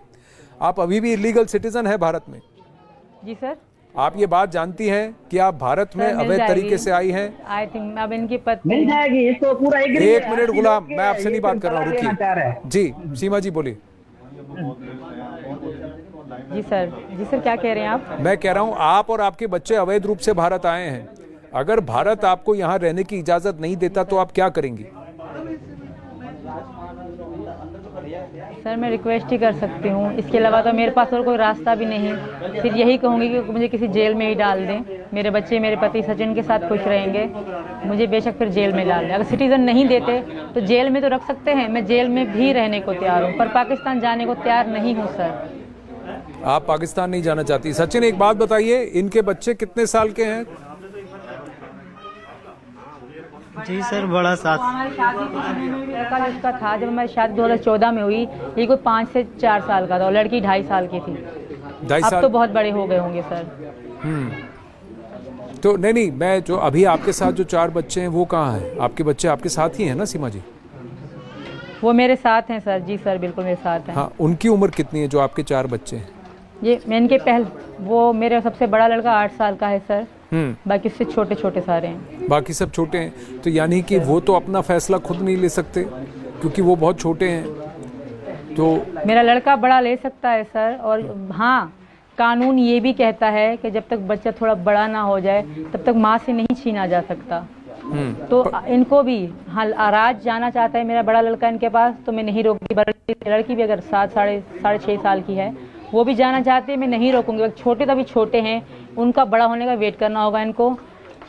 आप अभी भी इलीगल सिटीजन है भारत में। जी सर, आप ये बात जानती हैं कि आप भारत में अवैध तरीके से आई हैं? आई थिंक अब इनकी पत्नी मिल जाएगी, इसको पूरा एक मिनट गुलाम, मैं आपसे नहीं बात कर रहा हूँ, रुकिए जी। सीमा जी बोलिए। जी सर क्या कह रहे हैं आप? मैं कह रहा हूँ आप और आपके बच्चे अवैध रूप से भारत आए हैं, अगर भारत आपको यहाँ रहने की इजाजत नहीं देता तो आप क्या करेंगी? सर मैं रिक्वेस्ट ही कर सकती हूँ, इसके अलावा तो मेरे पास और कोई रास्ता भी नहीं। फिर यही कहूँगी कि मुझे किसी जेल में ही डाल दें, मेरे बच्चे मेरे पति सचिन के साथ खुश रहेंगे, मुझे बेशक फिर जेल में डाल दें। अगर सिटीजन नहीं देते तो जेल में तो रख सकते हैं, मैं जेल में भी रहने को तैयार हूँ, पर पाकिस्तान जाने को तैयार नहीं हूँ सर। आप पाकिस्तान नहीं जाना चाहती? सचिन एक बात बताइए, इनके बच्चे कितने साल के हैं? जी सर, बड़ा साथ हमारी शादी लड़का जिसका था, जब हमारी शादी 2014 में हुई, ये कोई 5 से 4 साल का था, और लड़की 2.5 साल की थी। 2.5 साल? अब तो बहुत बड़े हो गए होंगे सर। तो नहीं, मैं जो अभी आपके साथ जो 4 बच्चे हैं वो कहाँ हैं? आपके बच्चे आपके साथ ही हैं ना सीमा जी? वो मेरे साथ हैं सर। जी सर, बिल्कुल मेरे साथ हैं। हाँ, उनकी उम्र कितनी है जो आपके 4 बच्चे हैं? ये मैं इनके वो मेरे सबसे बड़ा लड़का 8 साल का है सर, बाकी उससे छोटे छोटे सारे हैं। बाकी सब छोटे हैं, तो यानी कि वो तो अपना फैसला खुद नहीं ले सकते क्योंकि वो बहुत छोटे हैं। तो मेरा लड़का बड़ा ले सकता है सर, और हाँ कानून ये भी कहता है कि जब तक बच्चा थोड़ा बड़ा ना हो जाए तब तक माँ से नहीं छीना जा सकता। तो इनको भी, हाँ राज जाना चाहता है मेरा बड़ा लड़का इनके पास, तो मैं नहीं रोकूंगी। लड़की भी अगर 7 साढ़े 6 साल की है, वो भी जाना चाहती है, मैं नहीं रोकूंगी। छोटे तो अभी छोटे हैं, उनका बड़ा होने का वेट करना होगा इनको।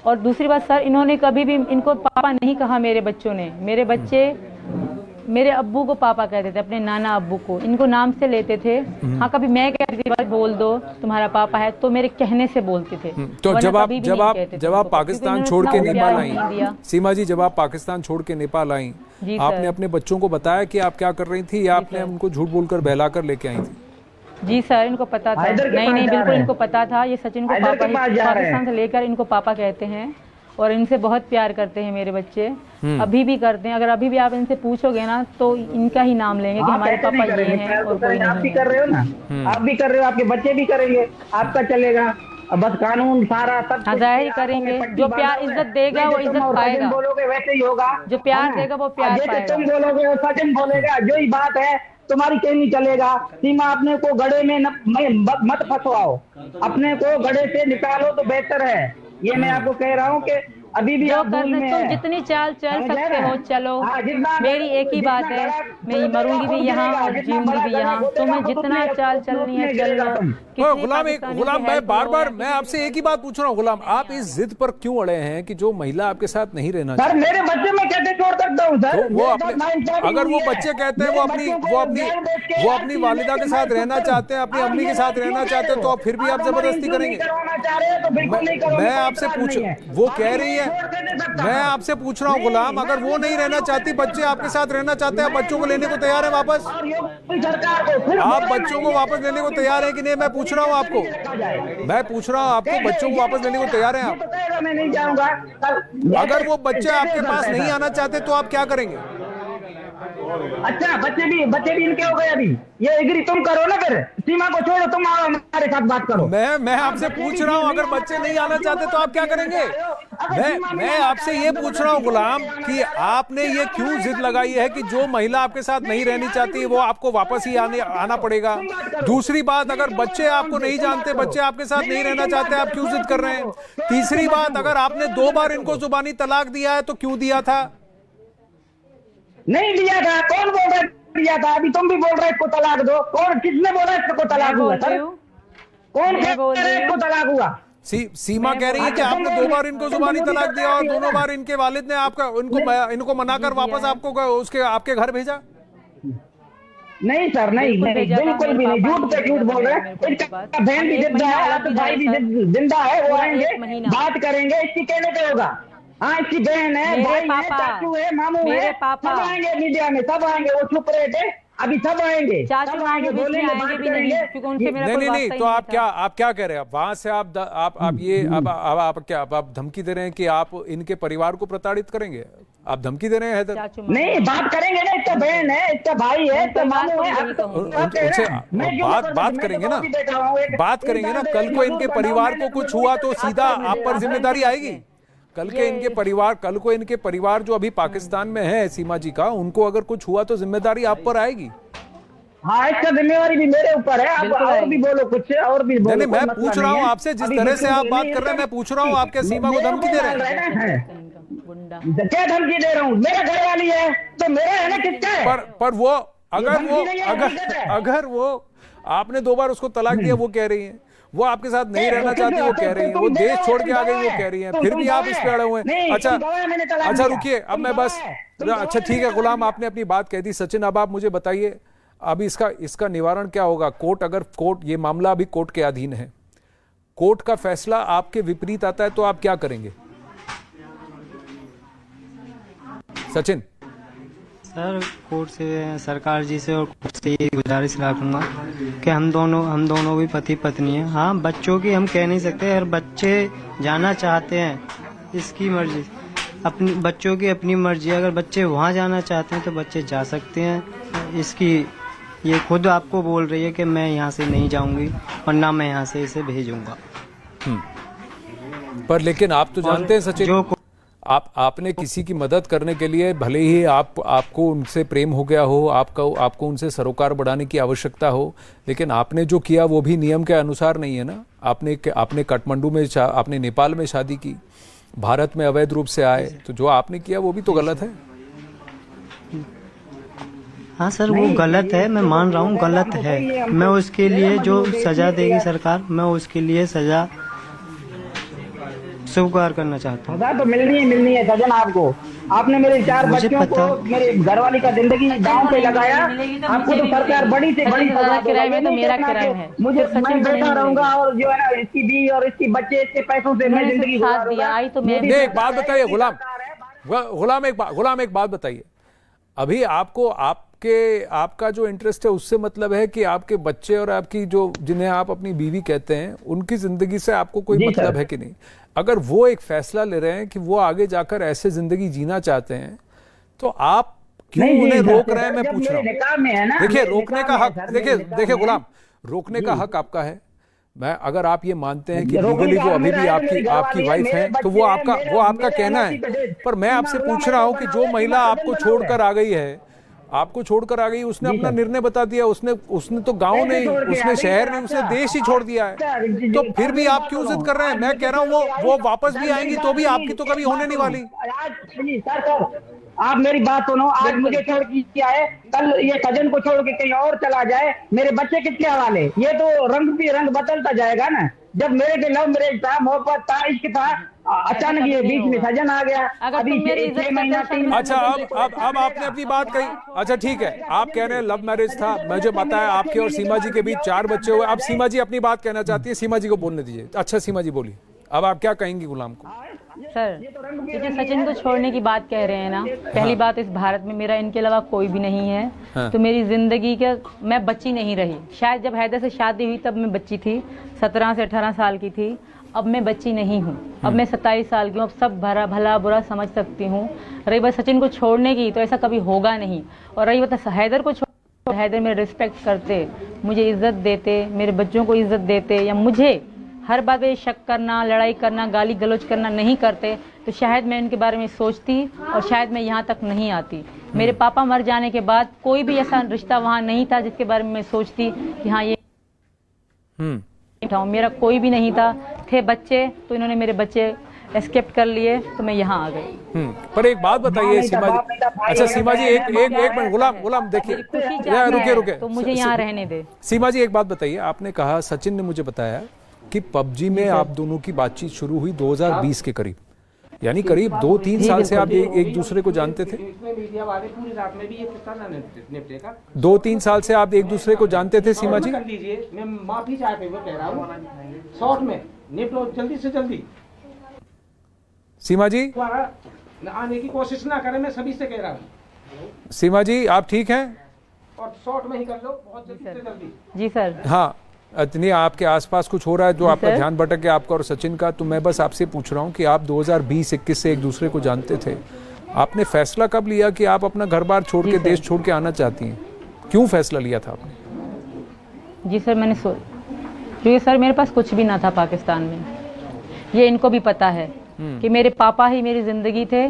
और दूसरी बात सर, इन्होंने कभी भी इनको पापा नहीं कहा, मेरे बच्चों ने। मेरे बच्चे मेरे अब्बू को पापा कहते थे, अपने नाना अब्बू को, इनको नाम से लेते थे। हाँ, कभी मैं कहती थी बस बोल दो तुम्हारा पापा है, तो मेरे कहने से बोलते थे। तो वरना जब आप कभी भी जब नहीं आप कहते थे जब आप उनको, पाकिस्तान क्योंकि छोड़ के उन्होंने नेपाल प्यार नहीं दिया। आई, सीमा जी, जब आप पाकिस्तान छोड़ के नेपाल आई, जी आपने सर। अपने बच्चों को बताया कि आप क्या कर रही थी, या आपने उनको झूठ बोलकर बहला कर लेके आई थी? जी सर, इनको पता था। हैदर के नहीं पास नहीं, जा बिल्कुल रहे हैं। इनको पता था। ये सचिन को हैदर पापा के पास जा रहे पाकिस्तान हैं। से लेकर इनको पापा कहते हैं, और इनसे बहुत प्यार करते हैं मेरे बच्चे, अभी भी करते हैं। अगर अभी भी आप इनसे पूछोगे ना तो इनका ही नाम लेंगे कि हमारे कैसे पापा नहीं ये करेंगे? हैं प्यार तो और कोई करेंगे, आप भी नहीं कर है। रहे हो ना, आप भी कर रहे हो, आपके बच्चे भी करेंगे, आपका चलेगा। अब बस कानून सारा सब हाँ, कुछ जाहिर आपको करेंगे। में पट्टी जो बांधा प्यार हुआ है। इज्जत देगा जैसे वो तुम इज्जत और सचिन पाएगा। बोलोगे वैसे ही होगा। जो प्यार हाँ। देगा वो प्यार जैसे पाएगा। तुम बोलोगे और सचिन बोलेगा, जो ही बात है तुम्हारी कहीं नहीं चलेगा। सीमा, अपने को गड़े में मत फंसवाओ, अपने को गड़े से निकालो तो बेहतर है। ये मैं आपको कह रहा हूँ कि अभी भी जो आप भूल करने में तुम है। जितनी चाल चल समझ रहे सकते ना? हो चलो। हाँ, जितना मेरी एक ही बात है, मैं मरूंगी भी यहाँ और जीऊंगी भी यहाँ। तुम्हें जितना चाल चलनी है चल लो। कितनी गुलाम पाकिस्तानी गुलाम, की मैं हेल्प बार लो बार या मैं किसी आपसे एक ही बात पूछ रहा हूँ गुलाम, आप इस जिद पर क्यों अड़े हैं कि जो महिला आपके साथ नहीं रहना सर, चाहती? मेरे बच्चे मैं कैसे छोड़ सकता हूँ सर? तो वो मेरे अपने, साथ नाइंसाफी अगर हुई वो है। बच्चे कहते हैं मेरे वो बच्चों को अपनी जेल भेज के वो हर अपनी चीज वालिदा के लेके साथ मैं रहना छोड़ चाहते हैं, अपनी आप अम्मी ये के साथ क्यों रहना कह चाहते रहे हैं, तो हो? आप फिर भी आप हमारी जबरदस्ती इंटरव्यू करेंगे? नहीं करवाना चाह रहे हो तो बिल्कुल नहीं करोगे, मैं कोई आपसे इतराज पूछ, नहीं है। वो आप कह ये रही है, छोड़ के दे सकता मैं हूं। आपसे पूछ रहा हूँ नहीं, गुलाम, अगर मैं वो नहीं रहना चाहती, बच्चे आपके साथ रहना चाहते हैं, आप बच्चों को लेने को तैयार है वापस? और योगी सरकार को फिर आप बोले बच्चों नहीं, को वापस लेने को तैयार है कि नहीं? मैं पूछ रहा हूँ आपको, रखा जाए। मैं पूछ रहा हूँ आपको, बच्चों को वापस लेने को तैयार हैं ये आप? तो कहेगा मैं नहीं जाऊंगा। अगर वो बच्चे आपके पास नहीं आना चाहते तो आप क्या करेंगे? अच्छा, बच्चे भी इनके हो गए अभी। ये एग्री तुम करो ना, फिर सीमा को छोड़ो, तुम आओ हमारे साथ बात करो। मैं आपसे पूछ रहा हूँ, अगर बच्चे नहीं आना चाहते तो आप क्या करेंगे? मैं आपसे ये पूछ रहा हूँ गुलाम कि आपने ये क्यों जिद लगाई है कि जो महिला आपके साथ नहीं रहनी चाहती वो आपको वापस ही आना पड़ेगा? दूसरी बात, अगर बच्चे आपको नहीं जानते, बच्चे आपके साथ नहीं रहना चाहते, आप क्यों जिद कर रहे हैं? तीसरी बात, अगर आपने 2 बार इनको जुबानी तलाक दिया है तो क्यों दिया था? नहीं दिया था। कौन बोल रहा है दिया था? अभी तुम भी बोल रहे इसको तलाक दो। कौन, किसने बोला इसको तलाक हुआ? सर, कौन कह रहा है इसको तलाक हुआ? सीमा कह रही है कि आपने 2 बार इनको जुबानी तलाक दिया और दोनों बार इनके वालिद ने इनको मनाकर वापस आपको आपके घर भेजा। नहीं सर, नहीं बिल्कुल भी नहीं, झूठ पे झूठ बोल रहे हैं। इसका बहन भी जिंदा है, आपका भाई भी जिंदा है, वो आएंगे बात करेंगे, इसकी कहने पे होगा। हाँ, इसकी बहन है, भाई है, चाचू है, मामू है, सब आएंगे मीडिया में, सब आएंगे। वो चुप रहे थे, अभी सब आएंगे, चाचू आएंगे, बोलेंगे, आएंगे भी नहीं, क्योंकि उनसे मेरा कोई नहीं, वास्ता तो ही आप क्या कह रहे हैं? वहां से आप धमकी दे रहे हैं कि आप इनके परिवार को प्रताड़ित करेंगे? आप धमकी दे रहे हैं हैदर? नहीं, बात करेंगे ना, इसका बहन है, इसका भाई है, इसका मामू है, उनसे बात करेंगे ना, बात करेंगे ना। कल को इनके परिवार को कुछ हुआ तो सीधा आप पर जिम्मेदारी आएगी। कल को इनके परिवार जो अभी पाकिस्तान में है, सीमा जी का, उनको अगर कुछ हुआ तो जिम्मेदारी आप पर आएगी। हाँ, इसका जिम्मेवारी भी मेरे ऊपर है। आप और भी बोलो, कुछ और भी बोलो। नहीं, मैं पूछ रहा हूँ आपसे, जिस तरह से आप बात कर रहे हैं, मैं पूछ रहा हूँ, आपके सीमा को धमकी दे रहे हैं? क्या धमकी दे रहा हूँ? मेरा घर वाली है तो मेरा है ना, किसका है? पर वो अगर वो आपने 2 बार उसको तलाक दिया, वो कह रही है वो आपके साथ नहीं रहना चाहती, वो कह रही है वो देश छोड़ के आ गई, वो कह रही है, फिर भी आप इस पे अड़े हुए हैं। अच्छा रुकिए, अब मैं बस, अच्छा ठीक है गुलाम, आपने अपनी बात कह दी। सचिन, अब आप मुझे बताइए, अब इसका निवारण क्या होगा? कोर्ट, ये मामला अभी कोर्ट के अधीन है, कोर्ट का फैसला आपके विपरीत आता है तो आप क्या करेंगे? सचिन सर, कोर्ट से, सरकार जी से और कोर्ट से ये गुजारिश रखूंगा कि हम दोनों भी पति पत्नी हैं। हाँ, बच्चों की हम कह नहीं सकते, अगर बच्चे जाना चाहते हैं इसकी मर्जी, अपनी बच्चों की अपनी मर्जी। अगर बच्चे वहाँ जाना चाहते हैं तो बच्चे जा सकते हैं। इसकी ये खुद आपको बोल रही है कि मैं यहाँ से नहीं जाऊंगी और ना मैं यहाँ से इसे भेजूंगा। पर लेकिन आप तो जानते हैं सचिन, आपने किसी की मदद करने के लिए, भले ही आपको उनसे प्रेम हो गया हो, आपको उनसे सरोकार बढ़ाने की आवश्यकता हो, लेकिन आपने जो किया वो भी नियम के अनुसार नहीं है ना। आपने काठमांडू में, आपने नेपाल में शादी की, भारत में अवैध रूप से आए, तो जो आपने किया वो भी तो गलत है। हाँ सर, वो गलत है, मैं मान रहा हूँ गलत है। मैं उसके लिए जो सजा देगी सरकार, मैं उसके लिए सजा स्वीकार करना चाहता हूँ। सजा तो मिलनी है सजन आपको। आपने मेरे 4 मुझे बच्चों पता। को, मेरे घरवाली का जिंदगी दांव पे लगाया। आपको तो सरकार बड़ी से बड़ी सजा किराए में तो मेरा क्राइम है, मुझे सिर्फ सचिन मैं को नहीं बैठा रहूंगा मिलेगी। और जो है ना इसकी बीवी और इसकी बच्चे इसके पैसों से मैं उन्होंने जिंदगी सिर्फ साथ गुजारूंगा। दिया, आई तो मैं नहीं, एक बात बताइए गुलाम, गुलाम एक बात बताइए। अभी आपको आपका जो इंटरेस्ट है उससे मतलब है कि आपके बच्चे और आपकी जो जिन्हें आप अपनी बीवी कहते हैं उनकी जिंदगी से आपको कोई मतलब है कि नहीं? अगर वो एक फैसला ले रहे हैं कि वो आगे जाकर ऐसे जिंदगी जीना चाहते हैं तो आप क्यों उन्हें रोक रहे हैं? मैं पूछ रहा हूँ। देखिए, रोकने का हक, देखिए गुलाम, रोकने का हक आपका है। मैं अगर आप ये मानते हैं कि लीगली वो अभी भी आपकी वाइफ है तो वो आपका कहना है, पर मैं आपसे पूछ रहा हूं कि जो महिला आपको छोड़कर आ गई उसने अपना निर्णय बता दिया। उसने तो गांव नहीं, उसने शहर नहीं, उसने देश ही छोड़ दिया है, तो फिर भी आप क्यों जिद कर रहे हैं? मैं कह रहा हूं वो वापस भी आएंगी तो भी आपकी तो कभी होने नहीं वाली। आप मेरी बात सुनो। आज मुझे छोड़ के आए, कल ये सजन को छोड़ के कहीं और चला जाए, मेरे बच्चे किसके हवाले? ये तो रंग बदलता जाएगा ना। जब मेरे पे लव मैरिज था, मोहब्बत था, इश्क था, अचानक ये बीच में सजन आ गया। अभी 6 महीना 3 महीना। अच्छा, अब आपने अपनी बात कही। अच्छा ठीक है, आप कह रहे हैं लव मैरिज था, मुझे पता है आपके और सीमा जी के बीच 4 बच्चे हुए। अब सीमा जी अपनी बात कहना चाहती है, सीमा जी को बोलने दीजिए। अच्छा सीमा जी बोलिए, अब आप क्या कहेंगी गुलाम को? सर, क्योंकि सचिन को छोड़ने की बात कह रहे हैं ना, पहली बात, इस भारत में मेरा इनके अलावा कोई भी नहीं है। हाँ। तो मेरी जिंदगी का मैं बच्ची नहीं रही। शायद जब हैदर से शादी हुई तब मैं बच्ची थी, 17 से 18 साल की थी। अब मैं बच्ची नहीं हूँ, अब मैं 27 साल की हूँ। अब सब भला बुरा समझ सकती हूँ। रही बात सचिन को छोड़ने की, तो ऐसा कभी होगा नहीं। और रही बात हैदर को छोड़, हैदर मेरे रिस्पेक्ट करते, मुझे इज्जत देते, मेरे बच्चों को इज्जत देते, या मुझे हर बात पे शक करना, लड़ाई करना, गाली गलौज करना नहीं करते, तो शायद मैं उनके बारे में सोचती और शायद मैं यहाँ तक नहीं आती। मेरे पापा मर जाने के बाद कोई भी ऐसा रिश्ता वहाँ नहीं था जिसके बारे में मैं सोचती कि हाँ ये मेरा कोई भी नहीं था। थे बच्चे, तो इन्होंने मेरे बच्चे एस्केप कर लिए, तो मैं यहाँ आ गई। पर एक बात बताइए सीमा जी। अच्छा सीमा जी, एक मिनट, गुलाम देखिए, रुके, तो मुझे यहाँ रहने दे। सीमा जी एक बात बताइए। आपने कहा, सचिन ने मुझे बताया कि पबजी में आप दोनों की बातचीत शुरू हुई 2020 के करीब, यानी करीब 2-3 साल से आप एक दूसरे को जानते थे। 2-3 साल से आप एक दूसरे को जानते थे सीमा जी? मैं माफी चाहते हुए कह रहा हूँ, शॉर्ट में निपटो जल्दी से जल्दी। सीमा जी आने की कोशिश ना करें, मैं सभी से कह रहा हूँ। सीमा जी आप ठीक हैं? और शॉर्ट में ही कर लो, बहुत जल्दी से जल्दी। जी सर। हाँ, इतनी आपके आसपास कुछ हो रहा है जो आपका ध्यान भटक गया, आपका और सचिन का। तो मैं बस आपसे पूछ रहा हूँ कि आप 2020-21 से एक दूसरे को जानते थे, आपने फैसला कब लिया कि आप अपना घर बार छोड़ के, देश छोड़ के आना चाहती हैं? क्यों फैसला लिया था आपने? जी सर, मैंने क्योंकि सर मेरे पास कुछ भी ना था पाकिस्तान में। ये इनको भी पता है कि मेरे पापा ही मेरी जिंदगी थे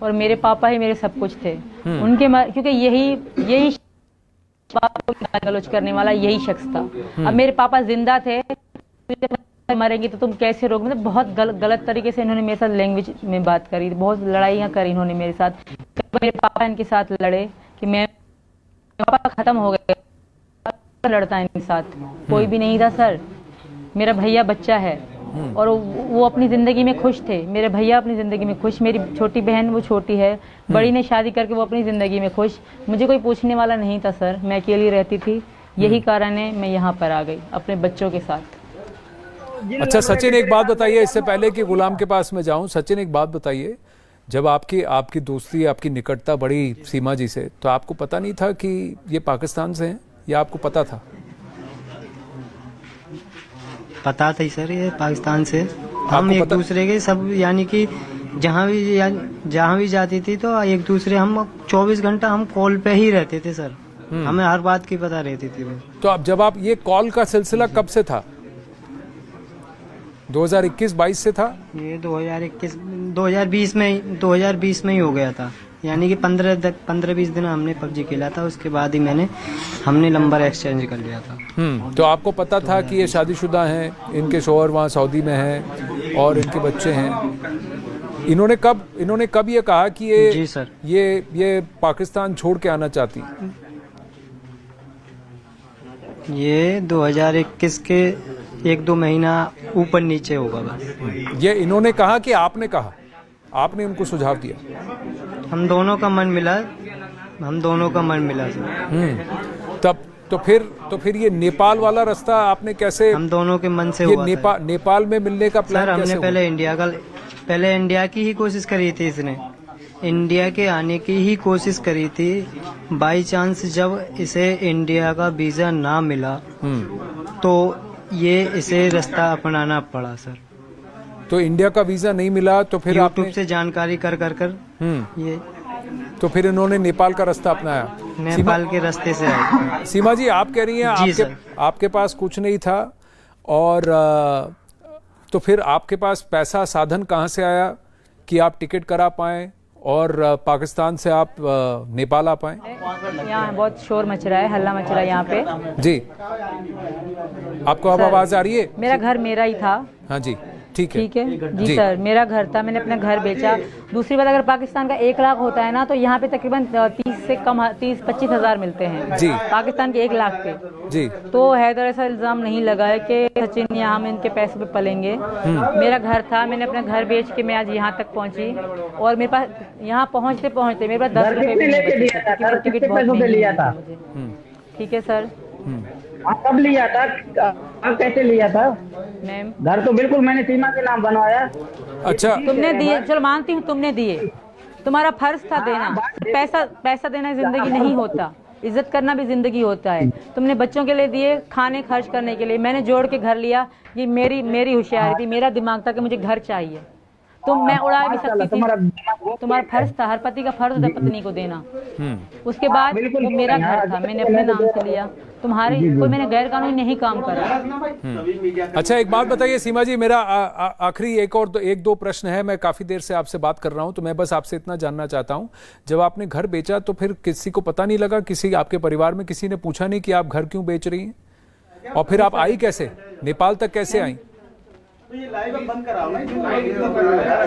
और मेरे पापा ही मेरे सब कुछ थे। उनके क्योंकि यही गलोच करने वाला यही शख्स था। अब मेरे पापा जिंदा थे, मरेंगे तो तुम कैसे रोक, मतलब बहुत गलत तरीके से इन्होंने मेरे साथ लैंग्वेज में बात करी, बहुत लड़ाइयाँ करी इन्होंने मेरे साथ। मेरे पापा इनके साथ लड़े कि मैं, पापा खत्म हो गए, लड़ता इनके साथ कोई भी नहीं था सर। मेरा भैया बच्चा है और वो अपनी जिंदगी में खुश थे। मेरे भैया अपनी जिंदगी में खुश, मेरी छोटी बहन, वो छोटी है, बड़ी ने शादी करके वो अपनी जिंदगी में खुश। मुझे कोई पूछने वाला नहीं था सर, मैं अकेली रहती थी। यही कारण है मैं यहाँ पर आ गई अपने बच्चों के साथ। अच्छा सचिन एक बात बताइए, इससे पहले कि गुलाम के पास में जाऊं, सचिन एक बात बताइए, जब आपकी दोस्ती, आपकी निकटता बढ़ी सीमा जी से, तो आपको पता नहीं था कि ये पाकिस्तान से हैं, या आपको पता था? पता था सर, ये पाकिस्तान से। हम एक दूसरे के सब, यानी कि जहाँ भी जाती थी तो एक दूसरे, हम 24 घंटा हम कॉल पे ही रहते थे सर। हमें हर बात की पता रहती थी वो। तो अब जब आप, ये कॉल का सिलसिला कब से था? 2021-22 से था? ये 2020 में ही हो गया था, यानी कि 15-20 दिन हमने पबजी खेला था, उसके बाद ही हमने नंबर एक्सचेंज कर लिया था। तो आपको पता था कि ये शादीशुदा हैं, इनके शौहर वहाँ सऊदी में हैं और इनके बच्चे हैं। इन्होंने कब ये कहा कि ये, जी सर, ये पाकिस्तान छोड़ के आना चाहती? ये 2021 के 1-2 महीना ऊपर नीचे होगा बस। ये इन्होंने कहा कि आपने कहा, आपने उनको सुझाव दिया? हम दोनों का मन मिला सर। तब तो फिर ये नेपाल वाला रास्ता आपने कैसे, हम दोनों के मन से ये हुआ नेपाल में मिलने का प्लान सर। हमने कैसे पहले इंडिया की ही कोशिश करी थी, इसने इंडिया के आने की ही कोशिश करी थी। बाई चांस जब इसे इंडिया का वीजा ना मिला तो ये इसे रास्ता अपनाना पड़ा सर। तो इंडिया का वीजा नहीं मिला तो फिर यूट्यूब आपने से जानकारी कर ये तो फिर इन्होंने नेपाल का रास्ता अपनाया, नेपाल के रास्ते से आए। सीमा जी आप कह रही हैं आपके पास कुछ नहीं था, और तो फिर आपके पास पैसा साधन कहाँ से आया कि आप टिकट करा पाए और पाकिस्तान से आप नेपाल आ पाए? यहाँ बहुत शोर मच रहा है, हल्ला मच रहा है यहाँ पे जी। आपको अब आवाज आ रही है? मेरा घर मेरा ही था। हाँ जी, ठीक है जी सर, मेरा घर था, मैंने अपना घर बेचा। दूसरी बात, अगर पाकिस्तान का 1 लाख होता है ना, तो यहाँ पे तकरीबन 30-25 हज़ार मिलते हैं जी, पाकिस्तान के 1 लाख पे जी। तो हैदर ऐसा इल्जाम नहीं लगा है कि सचिन यहाँ हम इनके पैसों पे पलेंगे। मेरा घर था, मैंने अपना घर बेच के मैं आज यहाँ तक पहुँची, और मेरे पास यहाँ पहुँचते मेरे पास 10 रुपए भी नहीं, टिकट बहुत महंगी है मुझे। ठीक है सर। आप कब लिया था, आप कैसे लिया था? मैम घर तो बिल्कुल मैंने सीमा के नाम बनवाया। अच्छा, तुमने दिए, चलो मानती हूँ तुमने दिए, तुम्हारा फर्ज था देना। पैसा देना जिंदगी नहीं होता, इज्जत करना भी जिंदगी होता है। तुमने बच्चों के लिए दिए, खाने खर्च करने के लिए, मैंने जोड़ के घर लिया। ये मेरी होशियारी थी, मेरा दिमाग था कि मुझे घर चाहिए। तो मैं उड़ा भी सकती थी, तुम्हारा फर्ज था, हर पति का फर्ज होता है पत्नी को देना। उसके बाद वो मेरा घर था, मैंने अपने नाम से लिया। तुम्हारी कोई मैंने गैर कानूनी नहीं काम करा। अच्छा एक बात बताइए सीमा जी, मेरा आखिरी एक दो प्रश्न है। मैं काफी देर से आपसे बात कर रहा हूं, तो मैं बस आपसे इतना जानना चाहता हूं, जब आपने घर बेचा तो फिर किसी को पता नहीं लगा, किसी आपके परिवार में किसी ने पूछा नहीं कि आप घर क्यों बेच रही हैं? और फिर आप आई कैसे, नेपाल तक कैसे आई?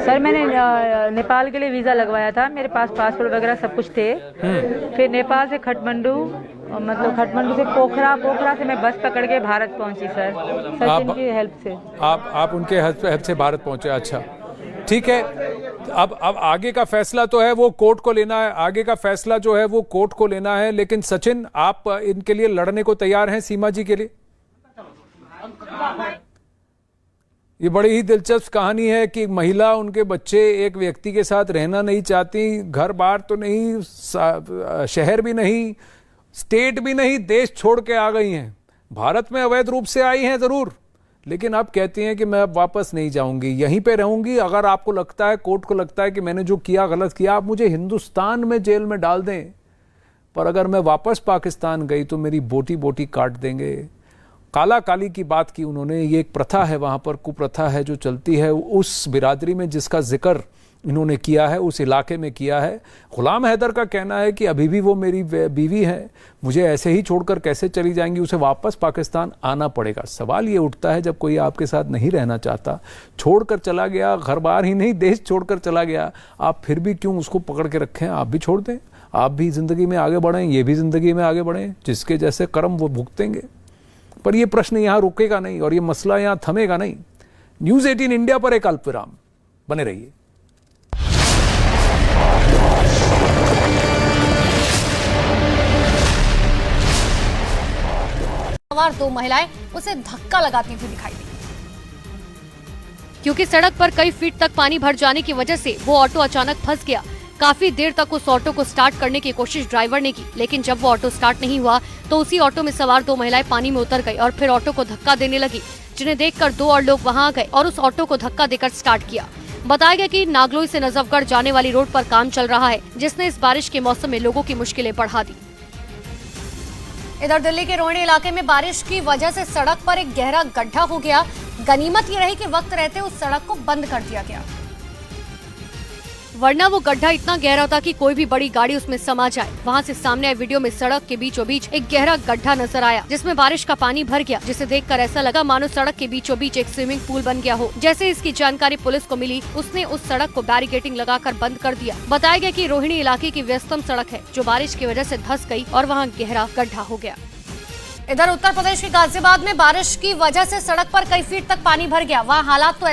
सर मैंने नेपाल के लिए वीज़ा लगवाया था, मेरे पास पासपोर्ट वगैरह सब कुछ थे। फिर नेपाल से खटमंडू, मतलब खटमंडू से पोखरा से मैं बस पकड़ के भारत पहुंची सर, सचिन की हेल्प से। आप उनके हेल्प से भारत पहुंचे? अच्छा ठीक है। अब आगे का फैसला तो है वो कोर्ट को लेना है, आगे का फैसला जो है वो कोर्ट को लेना है। लेकिन सचिन, आप इनके लिए लड़ने को तैयार हैं, सीमा जी के लिए? ये बड़ी ही दिलचस्प कहानी है कि महिला, उनके बच्चे एक व्यक्ति के साथ रहना नहीं चाहती, घर बार तो नहीं, शहर भी नहीं, स्टेट भी नहीं, देश छोड़ के आ गई हैं। भारत में अवैध रूप से आई हैं जरूर, लेकिन अब कहती हैं कि मैं अब वापस नहीं जाऊंगी, यहीं पे रहूंगी। अगर आपको लगता है, कोर्ट को लगता है कि मैंने जो किया गलत किया, आप मुझे हिंदुस्तान में जेल में डाल दें, पर अगर मैं वापस पाकिस्तान गई तो मेरी बोटी बोटी काट देंगे। काला काली की बात की उन्होंने। ये एक प्रथा है वहां पर, कुप्रथा है जो चलती है उस बिरादरी में जिसका जिक्र इन्होंने किया है, उस इलाके में किया है। गुलाम हैदर का कहना है कि अभी भी वो मेरी बीवी है, मुझे ऐसे ही छोड़कर कैसे चली जाएंगी, उसे वापस पाकिस्तान आना पड़ेगा। सवाल ये उठता है, जब कोई आपके साथ नहीं रहना चाहता, छोड़कर चला गया, घर बार ही नहीं देश छोड़कर चला गया, आप फिर भी क्यों उसको पकड़ के रखें? आप भी छोड़ दें, आप भी जिंदगी में आगे बढ़ें, ये भी जिंदगी में आगे बढ़ें, जिसके जैसे कर्म वो भुगतेंगे। पर यह प्रश्न यहां रुकेगा नहीं और यह मसला यहां थमेगा नहीं। न्यूज़ 18 इंडिया पर एक अल्पविराम, बने रहिए। सवार 2 महिलाएं उसे धक्का लगाती हुई दिखाई दी, क्योंकि सड़क पर कई फीट तक पानी भर जाने की वजह से वो ऑटो अचानक फंस गया। काफी देर तक उस ऑटो को स्टार्ट करने की कोशिश ड्राइवर ने की, लेकिन जब वो ऑटो स्टार्ट नहीं हुआ तो उसी ऑटो में सवार 2 महिलाएं पानी में उतर गई और फिर ऑटो को धक्का देने लगी, जिन्हें देखकर 2 और लोग वहां आ गए और उस ऑटो को धक्का देकर स्टार्ट किया। बताया गया कि नागलोई से नजफगढ़ जाने वाली रोड पर काम चल रहा है, जिसने इस बारिश के मौसम में लोगों की मुश्किलें बढ़ा दी। इधर दिल्ली के रोहिणी इलाके में बारिश की वजह से सड़क पर एक गहरा गड्ढा हो गया। गनीमत ये रही कि वक्त रहते उस सड़क को बंद कर दिया गया, वरना वो गड्ढा इतना गहरा था कि कोई भी बड़ी गाड़ी उसमें समा जाए। वहां से सामने आए वीडियो में सड़क के बीचों बीच एक गहरा गड्ढा नजर आया, जिसमें बारिश का पानी भर गया, जिसे देखकर ऐसा लगा मानो सड़क के बीचों बीच एक स्विमिंग पूल बन गया हो। जैसे इसकी जानकारी पुलिस को मिली, उसने उस सड़क को बैरिकेडिंग लगाकर बंद कर दिया। बताया गया कि रोहिणी इलाके की व्यस्तम सड़क है, जो बारिश की वजह से धंस गई और वहाँ गहरा गड्ढा हो गया। इधर उत्तर प्रदेश के गाजियाबाद में बारिश की वजह से सड़क पर कई फीट तक पानी भर गया। वहां हालात तो